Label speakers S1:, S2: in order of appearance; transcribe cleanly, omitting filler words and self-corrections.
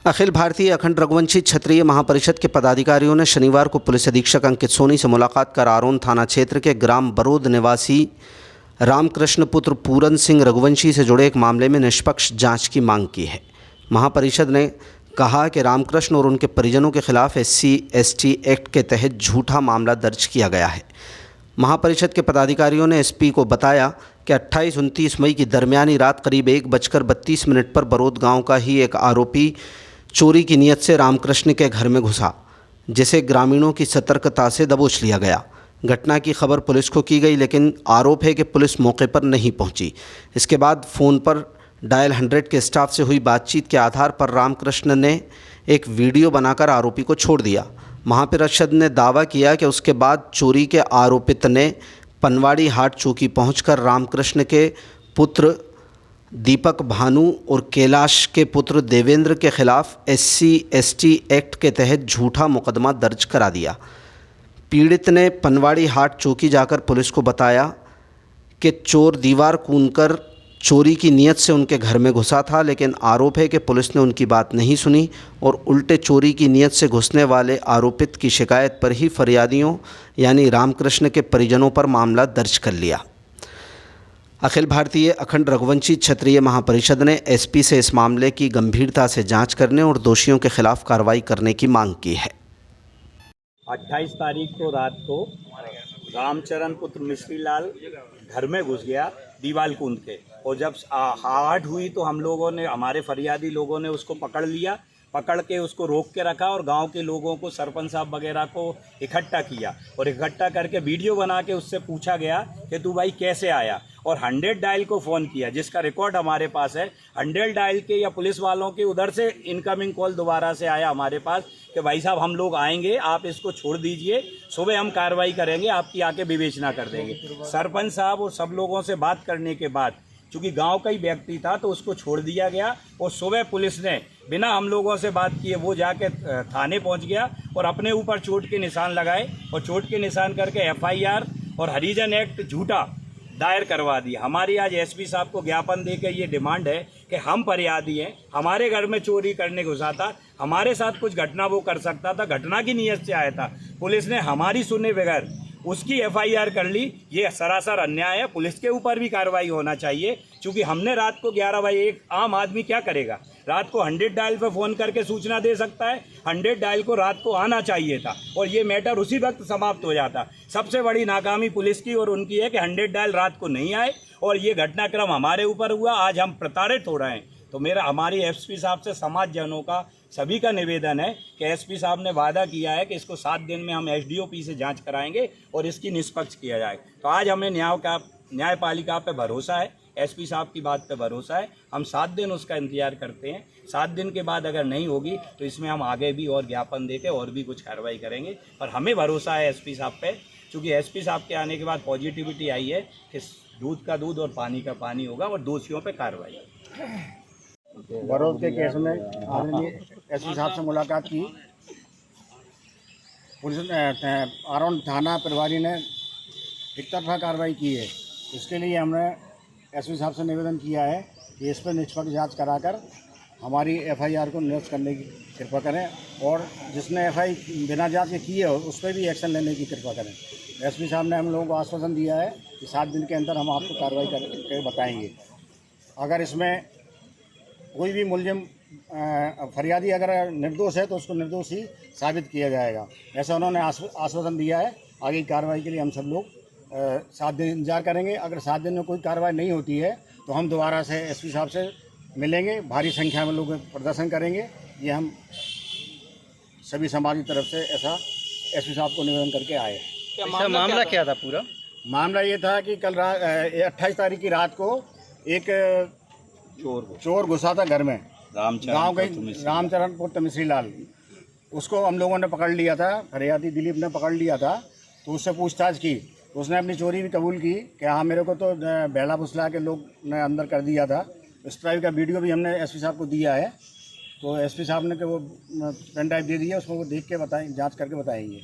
S1: अखिल भारतीय अखंड रघुवंशी क्षत्रिय महापरिषद के पदाधिकारियों ने शनिवार को पुलिस अधीक्षक अंकित सोनी से मुलाकात कर आरोन थाना क्षेत्र के ग्राम बरोद निवासी रामकृष्ण पुत्र पूरन सिंह रघुवंशी से जुड़े एक मामले में निष्पक्ष जांच की मांग की है। महापरिषद ने कहा कि रामकृष्ण और उनके परिजनों के खिलाफ SC/ST एक्ट के तहत झूठा मामला दर्ज किया गया है। महापरिषद के पदाधिकारियों ने SP को बताया कि 28-29 मई की दरमियानी रात करीब 1:32 पर बरोद गांव का ही एक आरोपी चोरी की नीयत से रामकृष्ण के घर में घुसा, जिसे ग्रामीणों की सतर्कता से दबोच लिया गया। घटना की खबर पुलिस को की गई, लेकिन आरोप है कि पुलिस मौके पर नहीं पहुंची। इसके बाद फ़ोन पर डायल 100 के स्टाफ से हुई बातचीत के आधार पर रामकृष्ण ने एक वीडियो बनाकर आरोपी को छोड़ दिया। महापरिषद ने दावा किया कि उसके बाद चोरी के आरोपित ने पनवाड़ी हाट चौकी पहुंचकर रामकृष्ण के पुत्र दीपक भानु और कैलाश के पुत्र देवेंद्र के खिलाफ SC/ST एक्ट के तहत झूठा मुकदमा दर्ज करा दिया। पीड़ित ने पनवाड़ी हाट चौकी जाकर पुलिस को बताया कि चोर दीवार कूदकर चोरी की नीयत से उनके घर में घुसा था, लेकिन आरोप है कि पुलिस ने उनकी बात नहीं सुनी और उल्टे चोरी की नीयत से घुसने वाले आरोपित की शिकायत पर ही फरियादियों यानी रामकृष्ण के परिजनों पर मामला दर्ज कर लिया। अखिल भारतीय अखंड रघुवंशी क्षत्रिय महापरिषद ने SP से इस मामले की गंभीरता से जांच करने और दोषियों के खिलाफ कार्रवाई करने की मांग की है।
S2: 28 तारीख को रात को रामचरण पुत्र मिश्री लाल घर में घुस गया दीवाल कूद के, और जब आहट हुई तो हम लोगों ने, हमारे फरियादी लोगों ने उसको पकड़ लिया, पकड़ के उसको रोक के रखा और गांव के लोगों को, सरपंच साहब वगैरह को इकट्ठा किया और इकट्ठा करके वीडियो बना के उससे पूछा गया कि तू भाई कैसे आया, और 100 डायल को फ़ोन किया, जिसका रिकॉर्ड हमारे पास है। 100 डायल के या पुलिस वालों के उधर से इनकमिंग कॉल दोबारा से आया हमारे पास कि भाई साहब हम लोग आएंगे, आप इसको छोड़ दीजिए, सुबह हम कार्रवाई करेंगे, आपकी आके विवेचना कर देंगे। सरपंच साहब और सब लोगों से बात करने के बाद चूँकि गांव का ही व्यक्ति था तो उसको छोड़ दिया गया, और सुबह पुलिस ने बिना हम लोगों से बात किए वो जाके थाने पहुंच गया और अपने ऊपर चोट के निशान लगाए और चोट के निशान करके FIR और हरिजन एक्ट झूठा दायर करवा दिया। हमारी आज SP साहब को ज्ञापन दे के ये डिमांड है कि हम फरियादी हैं, हमारे घर में चोरी करने घुसा था, हमारे साथ कुछ घटना वो कर सकता था, घटना की नीयत से आया था, पुलिस ने हमारी सुने बगैर उसकी FIR कर ली। ये सरासर अन्याय है, पुलिस के ऊपर भी कार्रवाई होना चाहिए, क्योंकि हमने रात को 11 बजे, एक आम आदमी क्या करेगा, रात को 100 डायल पे फ़ोन करके सूचना दे सकता है, 100 डायल को रात को आना चाहिए था और ये मैटर उसी वक्त समाप्त हो जाता। सबसे बड़ी नाकामी पुलिस की और उनकी है कि 100 डायल रात को नहीं आए और ये घटनाक्रम हमारे ऊपर हुआ, आज हम प्रताड़ित हो रहे हैं। तो हमारी SP साहब से समाज जनों का, सभी का निवेदन है कि SP साहब ने वादा किया है कि इसको 7 दिन में हम SDOP से जांच कराएंगे और इसकी निष्पक्ष किया जाए। तो आज हमें न्यायपालिका पे भरोसा है, SP साहब की बात पे भरोसा है, हम 7 दिन उसका इंतजार करते हैं। 7 दिन के बाद अगर नहीं होगी तो इसमें हम आगे भी और ज्ञापन देके और भी कुछ कार्रवाई करेंगे, और हमें भरोसा है SP साहब पे, क्योंकि SP साहब के आने के बाद पॉजिटिविटी आई है कि दूध का दूध और पानी का पानी होगा और दोषियों पे कार्रवाई।
S3: बरोद के केस में आदरणीय SP साहब से मुलाकात की। पुलिस ने, आरोन थाना प्रभारी ने एक तरफा कार्रवाई की है। इसके लिए हमने SP साहब से निवेदन किया है कि इस पर निष्पक्ष जांच कराकर हमारी FIR को निरस्त करने की कृपा करें, और जिसने FI बिना जांच के की है उस पर भी एक्शन लेने की कृपा करें। SP साहब ने हम लोगों को आश्वासन दिया है कि 7 दिन के अंदर हम आपको कार्रवाई करके बताएंगे। अगर इसमें कोई भी मुलजिम फरियादी अगर निर्दोष है तो उसको निर्दोष ही साबित किया जाएगा, ऐसा उन्होंने आश्वासन दिया है। आगे की कार्रवाई के लिए हम सब लोग 7 दिन इंतजार करेंगे। अगर 7 दिन में कोई कार्रवाई नहीं होती है तो हम दोबारा से SP साहब से मिलेंगे, भारी संख्या में लोग प्रदर्शन करेंगे। ये हम सभी समाज की तरफ से ऐसा SP साहब को निवेदन करके आए।
S4: मामला क्या था पूरा?
S3: मामला ये था कि कल 28 तारीख की रात को एक चोर घुसा था घर में, गांव के रामचरण पुत्र मिश्री लाल। उसको हम लोगों ने पकड़ लिया था, फरियादी दिलीप ने पकड़ लिया था, तो उससे पूछताछ की तो उसने अपनी चोरी भी कबूल की कि हाँ मेरे को तो बहला फुसला के लोग ने अंदर कर दिया था। इस ड्राइव का वीडियो भी हमने SP साहब को दिया है, तो SP साहब ने कि वो पेन ड्राइव दे दिया, उसको वो देख के बताएं, जाँच करके बताएंगे।